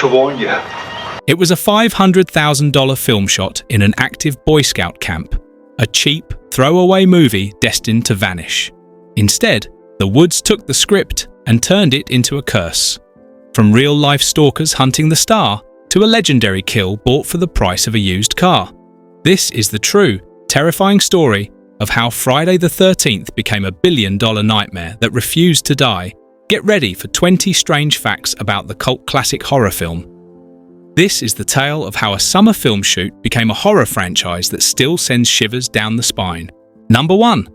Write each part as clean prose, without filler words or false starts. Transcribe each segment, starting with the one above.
to warn you. It was a $500,000 film shot in an active Boy Scout camp, a cheap, throwaway movie destined to vanish. Instead, the Woods took the script and turned it into a curse. From real-life stalkers hunting the star to a legendary kill bought for the price of a used car. This is the true, terrifying story of how Friday the 13th became a billion-dollar nightmare that refused to die. Get ready for 20 strange facts about the cult classic horror film. This is the tale of how a summer film shoot became a horror franchise that still sends shivers down the spine. Number 1.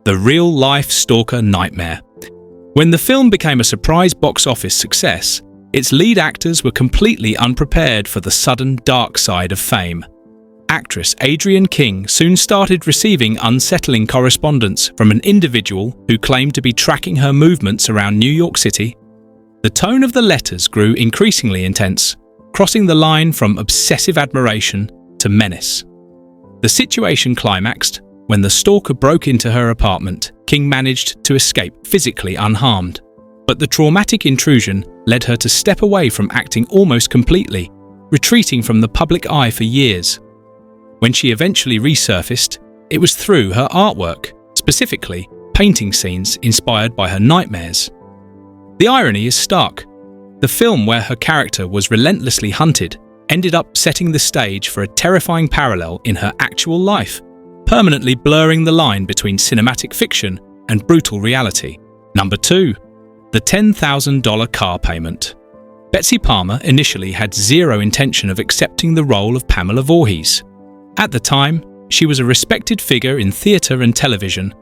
The real-life stalker nightmare. When the film became a surprise box office success, its lead actors were completely unprepared for the sudden dark side of fame. Actress Adrienne King soon started receiving unsettling correspondence from an individual who claimed to be tracking her movements around New York City. The tone of the letters grew increasingly intense, crossing the line from obsessive admiration to menace. The situation climaxed when the stalker broke into her apartment. King managed to escape physically unharmed, but the traumatic intrusion led her to step away from acting almost completely, retreating from the public eye for years. When she eventually resurfaced, it was through her artwork, specifically painting scenes inspired by her nightmares. The irony is stark. The film where her character was relentlessly hunted ended up setting the stage for a terrifying parallel in her actual life, permanently blurring the line between cinematic fiction and brutal reality. Number 2. The $10,000 car payment. Betsy Palmer initially had zero intention of accepting the role of Pamela Voorhees. At the time, she was a respected figure in theatre and television,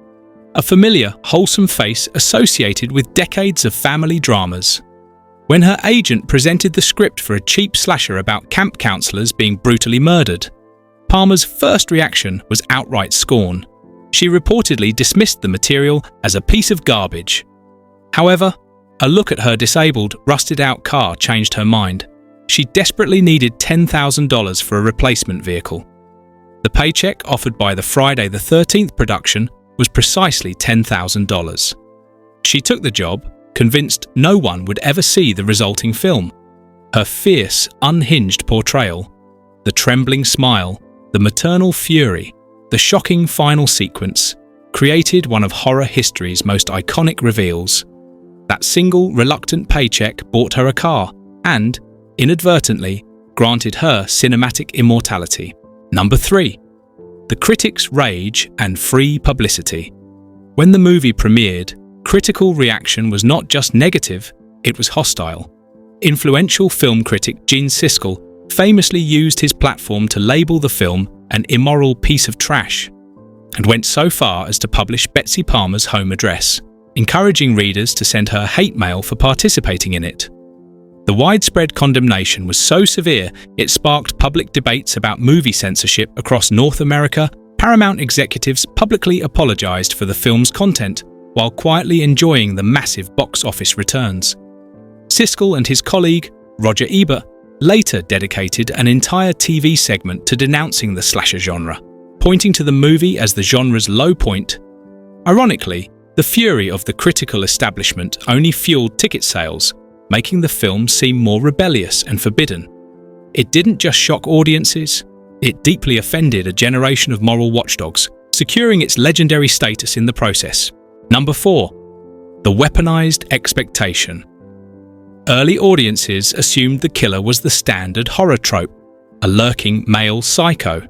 a familiar, wholesome face associated with decades of family dramas. When her agent presented the script for a cheap slasher about camp counselors being brutally murdered, Palmer's first reaction was outright scorn. She reportedly dismissed the material as a piece of garbage. However, a look at her disabled, rusted-out car changed her mind. She desperately needed $10,000 for a replacement vehicle. The paycheck offered by the Friday the 13th production was precisely $10,000. She took the job, convinced no one would ever see the resulting film. Her fierce, unhinged portrayal, the trembling smile, the maternal fury, the shocking final sequence, created one of horror history's most iconic reveals. That single, reluctant paycheck bought her a car and, inadvertently, granted her cinematic immortality. Number 3. The critics' rage and free publicity. When the movie premiered, critical reaction was not just negative, it was hostile. Influential film critic Gene Siskel famously used his platform to label the film an immoral piece of trash, and went so far as to publish Betsy Palmer's home address, encouraging readers to send her hate mail for participating in it. The widespread condemnation was so severe it sparked public debates about movie censorship across North America. Paramount executives publicly apologized for the film's content while quietly enjoying the massive box office returns. Siskel and his colleague, Roger Ebert, later dedicated an entire TV segment to denouncing the slasher genre, pointing to the movie as the genre's low point. Ironically, the fury of the critical establishment only fueled ticket sales, making the film seem more rebellious and forbidden. It didn't just shock audiences, it deeply offended a generation of moral watchdogs, securing its legendary status in the process. Number 4. The weaponized expectation. Early audiences assumed the killer was the standard horror trope, a lurking male psycho.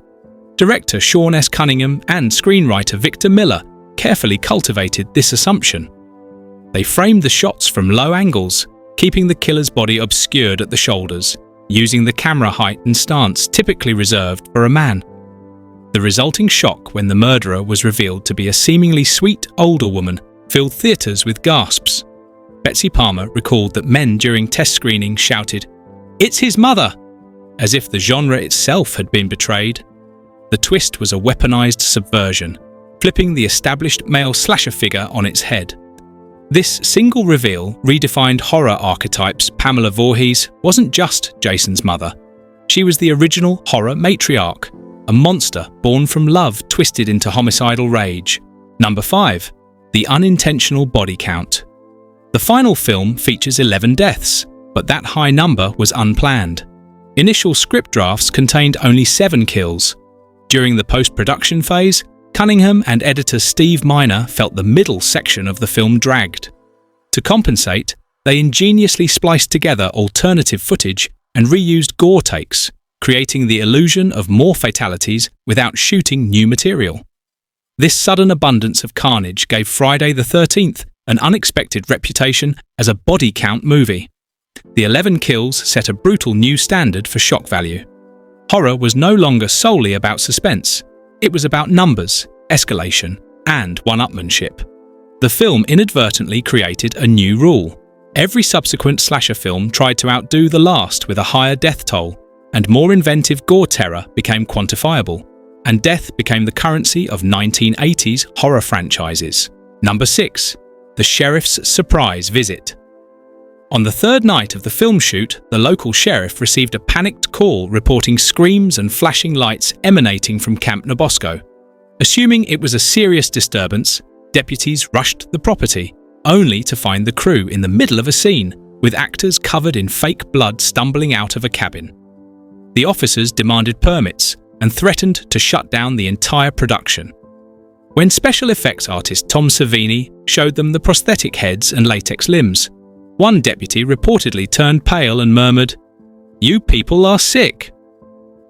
Director Sean S. Cunningham and screenwriter Victor Miller carefully cultivated this assumption. They framed the shots from low angles, keeping the killer's body obscured at the shoulders, using the camera height and stance typically reserved for a man. The resulting shock when the murderer was revealed to be a seemingly sweet older woman filled theaters with gasps. Betsy Palmer recalled that men during test screening shouted, "It's his mother!" as if the genre itself had been betrayed. The twist was a weaponized subversion, flipping the established male slasher figure on its head. This single reveal redefined horror archetypes. Pamela Voorhees wasn't just Jason's mother. She was the original horror matriarch, a monster born from love twisted into homicidal rage. Number 5. The unintentional body count. The final film features 11 deaths, but that high number was unplanned. Initial script drafts contained only 7 kills. During the post-production phase, Cunningham and editor Steve Miner felt the middle section of the film dragged. To compensate, they ingeniously spliced together alternative footage and reused gore takes, creating the illusion of more fatalities without shooting new material. This sudden abundance of carnage gave Friday the 13th an unexpected reputation as a body count movie. The 11 kills set a brutal new standard for shock value. Horror was no longer solely about suspense. It was about numbers, escalation, and one-upmanship. The film inadvertently created a new rule. Every subsequent slasher film tried to outdo the last with a higher death toll, and more inventive gore terror became quantifiable, and death became the currency of 1980s horror franchises. Number 6. The Sheriff's Surprise Visit. On the third night of the film shoot, the local sheriff received a panicked call reporting screams and flashing lights emanating from Camp Nabosco. Assuming it was a serious disturbance, deputies rushed the property, only to find the crew in the middle of a scene, with actors covered in fake blood stumbling out of a cabin. The officers demanded permits and threatened to shut down the entire production. When special effects artist Tom Savini showed them the prosthetic heads and latex limbs, one deputy reportedly turned pale and murmured, "You people are sick."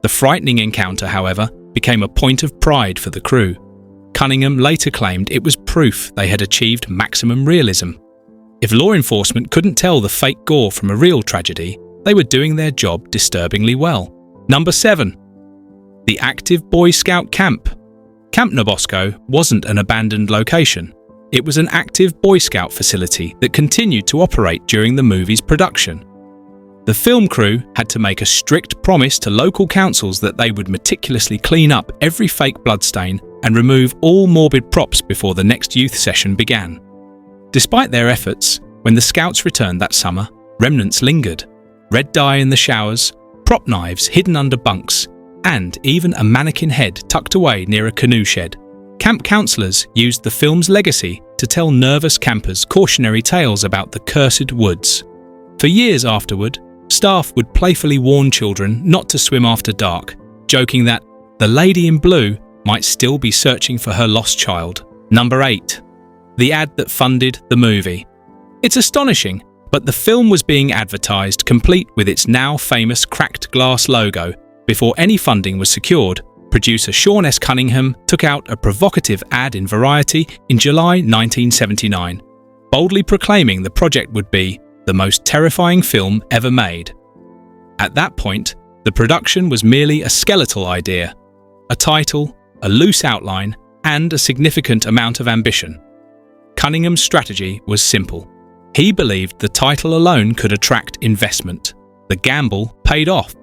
The frightening encounter, however, became a point of pride for the crew. Cunningham later claimed it was proof they had achieved maximum realism. If law enforcement couldn't tell the fake gore from a real tragedy, they were doing their job disturbingly well. Number 7. The Active Boy Scout Camp. Camp Nabosco wasn't an abandoned location. It was an active Boy Scout facility that continued to operate during the movie's production. The film crew had to make a strict promise to local councils that they would meticulously clean up every fake bloodstain and remove all morbid props before the next youth session began. Despite their efforts, when the scouts returned that summer, remnants lingered. Red dye in the showers, prop knives hidden under bunks, and even a mannequin head tucked away near a canoe shed. Camp counselors used the film's legacy to tell nervous campers cautionary tales about the cursed woods. For years afterward, staff would playfully warn children not to swim after dark, joking that the lady in blue might still be searching for her lost child. Number 8. The ad that funded the movie. It's astonishing, but the film was being advertised complete with its now famous cracked glass logo. Before any funding was secured, producer Sean S. Cunningham took out a provocative ad in Variety in July 1979, boldly proclaiming the project would be the most terrifying film ever made. At that point, the production was merely a skeletal idea, a title, a loose outline, and a significant amount of ambition. Cunningham's strategy was simple. He believed the title alone could attract investment. The gamble paid off.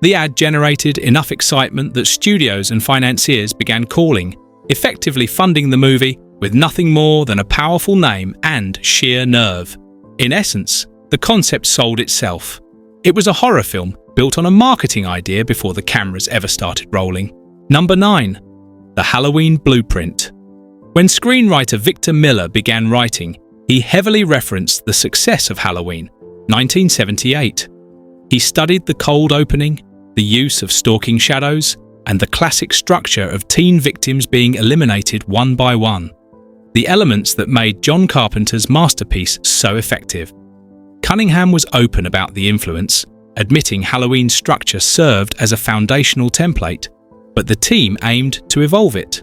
The ad generated enough excitement that studios and financiers began calling, effectively funding the movie with nothing more than a powerful name and sheer nerve. In essence, the concept sold itself. It was a horror film built on a marketing idea before the cameras ever started rolling. Number 9. The Halloween Blueprint. When screenwriter Victor Miller began writing, he heavily referenced the success of Halloween, 1978. He studied the cold opening, the use of stalking shadows, and the classic structure of teen victims being eliminated one by one. The elements that made John Carpenter's masterpiece so effective. Cunningham was open about the influence, admitting Halloween's structure served as a foundational template, but the team aimed to evolve it.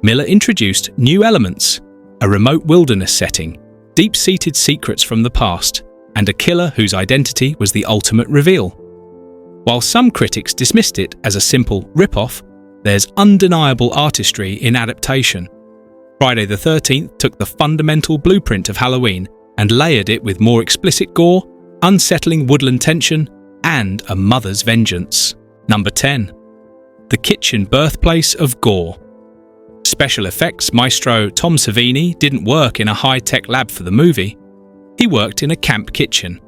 Miller introduced new elements, a remote wilderness setting, deep-seated secrets from the past, and a killer whose identity was the ultimate reveal. While some critics dismissed it as a simple rip-off, there's undeniable artistry in adaptation. Friday the 13th took the fundamental blueprint of Halloween and layered it with more explicit gore, unsettling woodland tension, and a mother's vengeance. Number 10. The Kitchen Birthplace of Gore. Special effects maestro Tom Savini didn't work in a high-tech lab for the movie. He worked in a camp kitchen.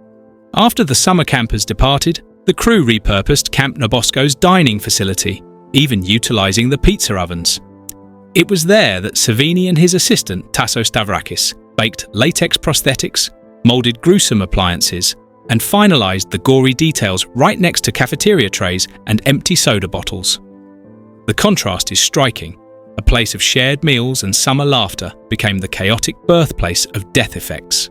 After the summer campers departed, the crew repurposed Camp Nabosco's dining facility, even utilizing the pizza ovens. It was there that Savini and his assistant Tasso Stavrakis baked latex prosthetics, molded gruesome appliances, and finalized the gory details right next to cafeteria trays and empty soda bottles. The contrast is striking. A place of shared meals and summer laughter became the chaotic birthplace of death effects.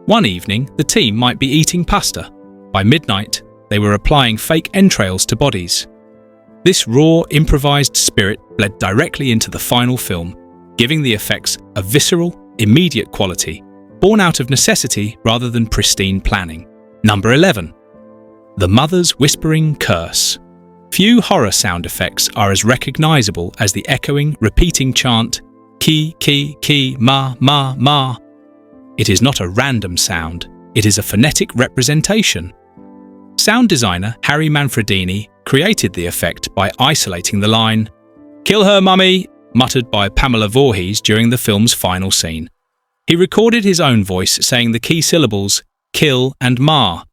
One evening, the team might be eating pasta. By midnight, they were applying fake entrails to bodies. This raw, improvised spirit bled directly into the final film, giving the effects a visceral, immediate quality, born out of necessity rather than pristine planning. Number 11. The Mother's Whispering Curse. Few horror sound effects are as recognizable as the echoing, repeating chant, ki, ki, ki, ma, ma, ma. It is not a random sound, it is a phonetic representation. Sound designer Harry Manfredini created the effect by isolating the line, "Kill her, mummy," muttered by Pamela Voorhees during the film's final scene. He recorded his own voice saying the key syllables, kill and ma,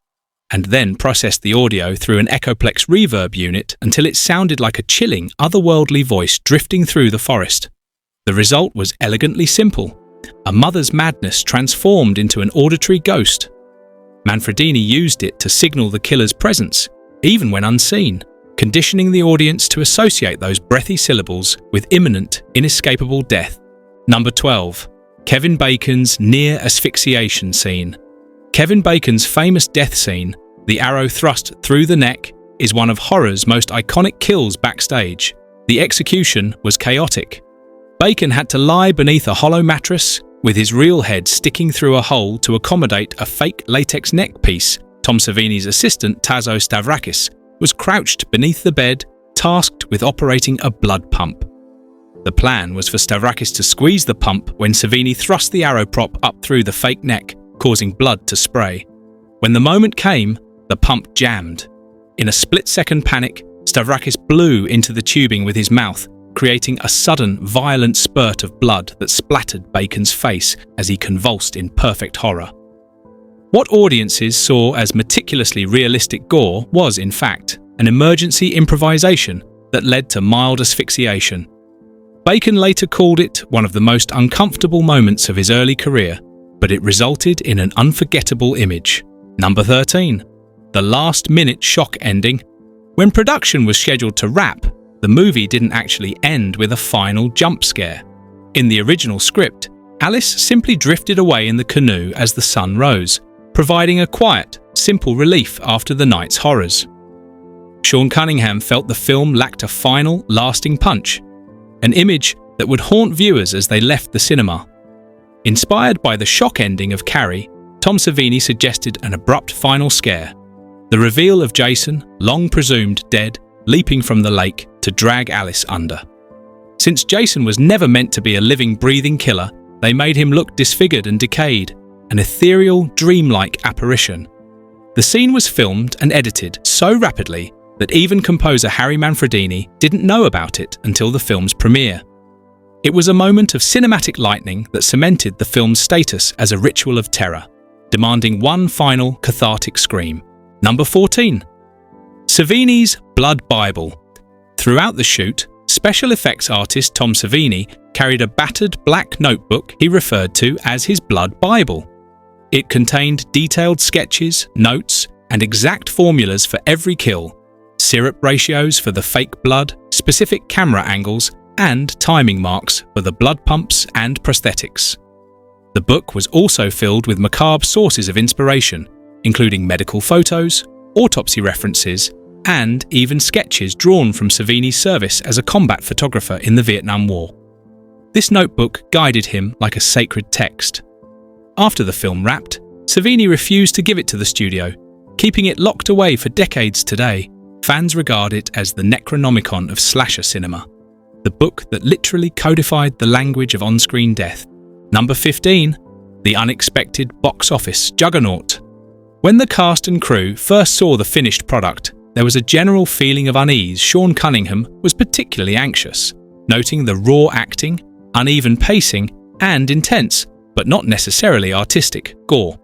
and then processed the audio through an Echoplex reverb unit until it sounded like a chilling, otherworldly voice drifting through the forest. The result was elegantly simple, a mother's madness transformed into an auditory ghost. Manfredini used it to signal the killer's presence, even when unseen, conditioning the audience to associate those breathy syllables with imminent, inescapable death. Number 12. Kevin Bacon's near asphyxiation scene. Kevin Bacon's famous death scene, the arrow thrust through the neck, is one of horror's most iconic kills backstage. The execution was chaotic. Bacon had to lie beneath a hollow mattress, with his real head sticking through a hole to accommodate a fake latex neck piece. Tom Savini's assistant, Tasso Stavrakis, was crouched beneath the bed, tasked with operating a blood pump. The plan was for Stavrakis to squeeze the pump when Savini thrust the arrow prop up through the fake neck, causing blood to spray. When the moment came, the pump jammed. In a split-second panic, Stavrakis blew into the tubing with his mouth, creating a sudden, violent spurt of blood that splattered Bacon's face as he convulsed in perfect horror. What audiences saw as meticulously realistic gore was, in fact, an emergency improvisation that led to mild asphyxiation. Bacon later called it one of the most uncomfortable moments of his early career, but it resulted in an unforgettable image. Number 13. The last-minute shock ending. When production was scheduled to wrap, the movie didn't actually end with a final jump scare. In the original script, Alice simply drifted away in the canoe as the sun rose, providing a quiet, simple relief after the night's horrors. Sean Cunningham felt the film lacked a final, lasting punch, an image that would haunt viewers as they left the cinema. Inspired by the shock ending of Carrie, Tom Savini suggested an abrupt final scare, the reveal of Jason, long presumed dead, leaping from the lake to drag Alice under. Since Jason was never meant to be a living, breathing killer, they made him look disfigured and decayed, an ethereal, dreamlike apparition. The scene was filmed and edited so rapidly that even composer Harry Manfredini didn't know about it until the film's premiere. It was a moment of cinematic lightning that cemented the film's status as a ritual of terror, demanding one final cathartic scream. Number 14. Savini's Blood Bible. Throughout the shoot, special effects artist Tom Savini carried a battered black notebook he referred to as his Blood Bible. It contained detailed sketches, notes, and exact formulas for every kill, syrup ratios for the fake blood, specific camera angles, and timing marks for the blood pumps and prosthetics. The book was also filled with macabre sources of inspiration, including medical photos, autopsy references, and even sketches drawn from Savini's service as a combat photographer in the Vietnam War. This notebook guided him like a sacred text. After the film wrapped, Savini refused to give it to the studio, keeping it locked away for decades today. Fans regard it as the Necronomicon of slasher cinema, the book that literally codified the language of on-screen death. Number 15. The unexpected box office juggernaut. When the cast and crew first saw the finished product, there was a general feeling of unease. Sean Cunningham was particularly anxious, noting the raw acting, uneven pacing, and intense, but not necessarily artistic, gore.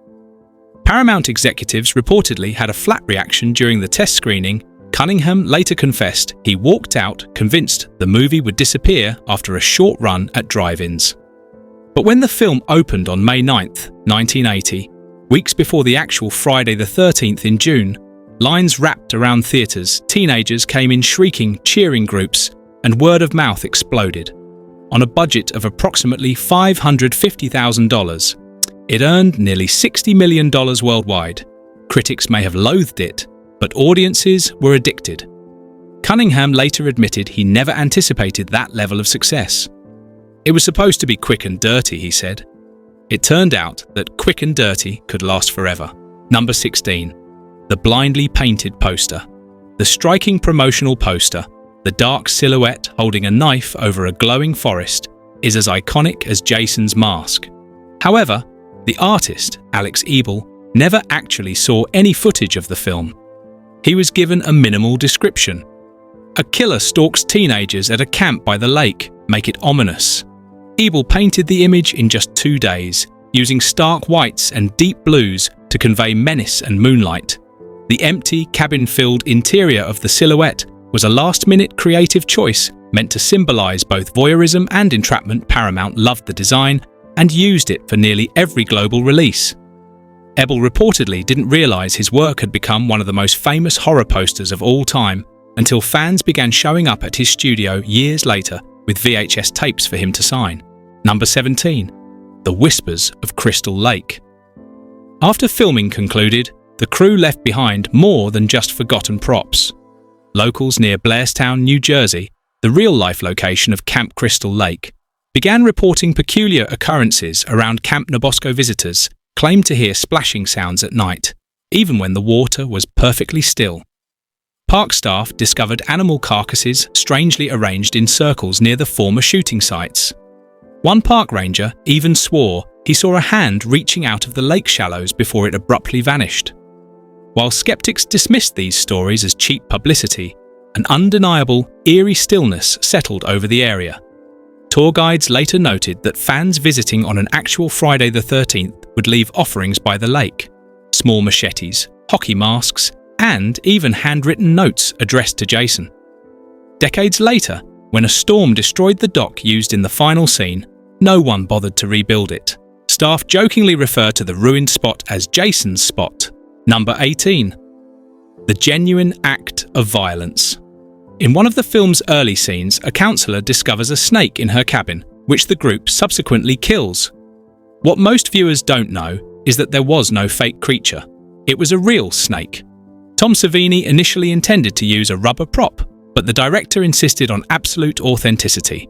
Paramount executives reportedly had a flat reaction during the test screening. Cunningham later confessed he walked out convinced the movie would disappear after a short run at drive-ins. But when the film opened on May 9, 1980, Weeks before the actual Friday the 13th in June, lines wrapped around theatres, teenagers came in shrieking, cheering groups, and word of mouth exploded. On a budget of approximately $550,000, it earned nearly $60 million worldwide. Critics may have loathed it, but audiences were addicted. Cunningham later admitted he never anticipated that level of success. "It was supposed to be quick and dirty," he said. It turned out that quick and dirty could last forever. Number 16. The blindly painted poster. The striking promotional poster, the dark silhouette holding a knife over a glowing forest, is as iconic as Jason's mask. However, the artist, Alex Ebel, never actually saw any footage of the film. He was given a minimal description. "A killer stalks teenagers at a camp by the lake. Make it ominous." Ebel painted the image in just 2 days, using stark whites and deep blues to convey menace and moonlight. The empty, cabin-filled interior of the silhouette was a last-minute creative choice meant to symbolize both voyeurism and entrapment. Paramount loved the design and used it for nearly every global release. Ebel reportedly didn't realize his work had become one of the most famous horror posters of all time until fans began showing up at his studio years later with VHS tapes for him to sign. Number 17. The Whispers of Crystal Lake. After filming concluded, the crew left behind more than just forgotten props. Locals near Blairstown, New Jersey, the real-life location of Camp Crystal Lake, began reporting peculiar occurrences around Camp Nabosco. Visitors claimed to hear splashing sounds at night, even when the water was perfectly still. Park staff discovered animal carcasses strangely arranged in circles near the former shooting sites. One park ranger even swore he saw a hand reaching out of the lake shallows before it abruptly vanished. While skeptics dismissed these stories as cheap publicity, an undeniable, eerie stillness settled over the area. Tour guides later noted that fans visiting on an actual Friday the 13th would leave offerings by the lake: small machetes, hockey masks, and even handwritten notes addressed to Jason. Decades later, when a storm destroyed the dock used in the final scene, no one bothered to rebuild it. Staff jokingly refer to the ruined spot as Jason's spot. Number 18. The genuine act of violence. In one of the film's early scenes, a counselor discovers a snake in her cabin, which the group subsequently kills. What most viewers don't know is that there was no fake creature. It was a real snake. Tom Savini initially intended to use a rubber prop, but the director insisted on absolute authenticity.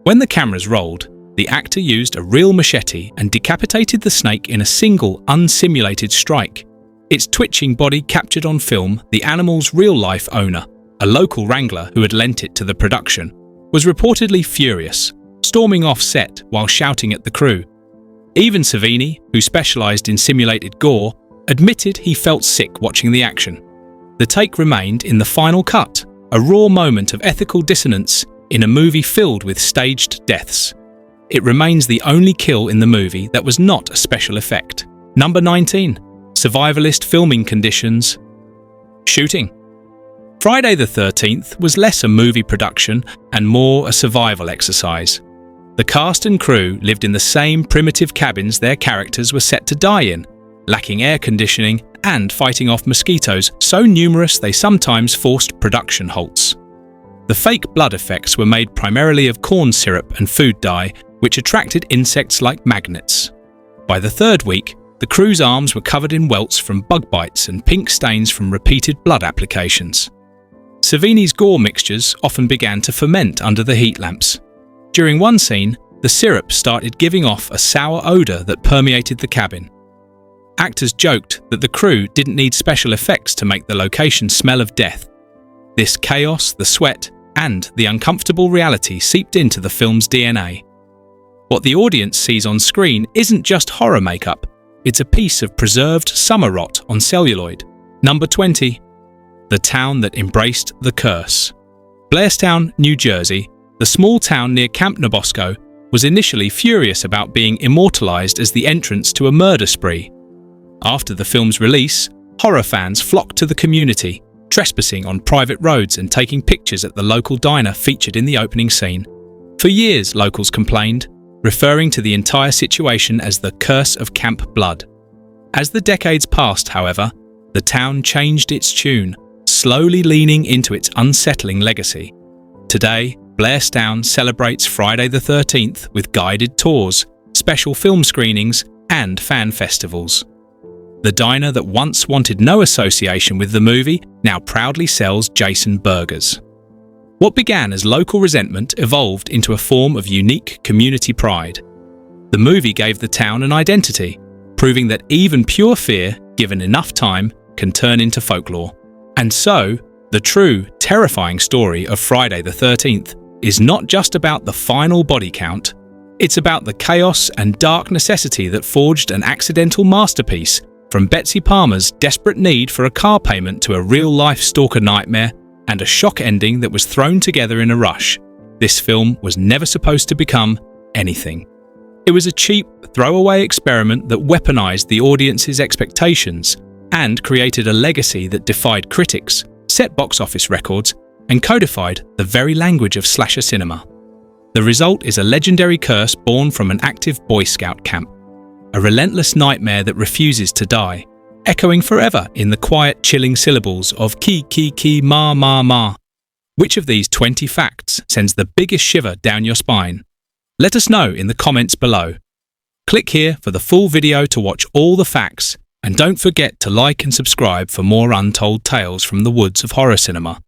When the cameras rolled, the actor used a real machete and decapitated the snake in a single, unsimulated strike. Its twitching body captured on film the animal's real-life owner, a local wrangler who had lent it to the production, was reportedly furious, storming off set while shouting at the crew. Even Savini, who specialized in simulated gore, admitted he felt sick watching the action. The take remained in the final cut, a raw moment of ethical dissonance in a movie filled with staged deaths. It remains the only kill in the movie that was not a special effect. Number 19. Survivalist filming conditions. Shooting. Friday the 13th was less a movie production and more a survival exercise. The cast and crew lived in the same primitive cabins their characters were set to die in, lacking air conditioning and fighting off mosquitoes so numerous they sometimes forced production halts. The fake blood effects were made primarily of corn syrup and food dye, which attracted insects like magnets. By the third week, the crew's arms were covered in welts from bug bites and pink stains from repeated blood applications. Savini's gore mixtures often began to ferment under the heat lamps. During one scene, the syrup started giving off a sour odour that permeated the cabin. Actors joked that the crew didn't need special effects to make the location smell of death. This chaos, the sweat, and the uncomfortable reality seeped into the film's DNA. What the audience sees on screen isn't just horror makeup, it's a piece of preserved summer rot on celluloid. Number 20. The town that embraced the curse. Blairstown, New Jersey, the small town near Camp Nabosco, was initially furious about being immortalized as the entrance to a murder spree. After the film's release, horror fans flocked to the community, trespassing on private roads and taking pictures at the local diner featured in the opening scene. For years, locals complained, referring to the entire situation as the Curse of Camp Blood. As the decades passed, however, the town changed its tune, slowly leaning into its unsettling legacy. Today, Blairstown celebrates Friday the 13th with guided tours, special film screenings, and fan festivals. The diner that once wanted no association with the movie now proudly sells Jason burgers. What began as local resentment evolved into a form of unique community pride. The movie gave the town an identity, proving that even pure fear, given enough time, can turn into folklore. And so, the true, terrifying story of Friday the 13th is not just about the final body count, it's about the chaos and dark necessity that forged an accidental masterpiece, from Betsy Palmer's desperate need for a car payment to a real-life stalker nightmare and a shock ending that was thrown together in a rush. This film was never supposed to become anything. It was a cheap, throwaway experiment that weaponized the audience's expectations and created a legacy that defied critics, set box office records, and codified the very language of slasher cinema. The result is a legendary curse born from an active Boy Scout camp, a relentless nightmare that refuses to die, echoing forever in the quiet, chilling syllables of ki ki ki ma ma ma. Which of these 20 facts sends the biggest shiver down your spine? Let us know in the comments below. Click here for the full video to watch all the facts, and don't forget to like and subscribe for more untold tales from the woods of horror cinema.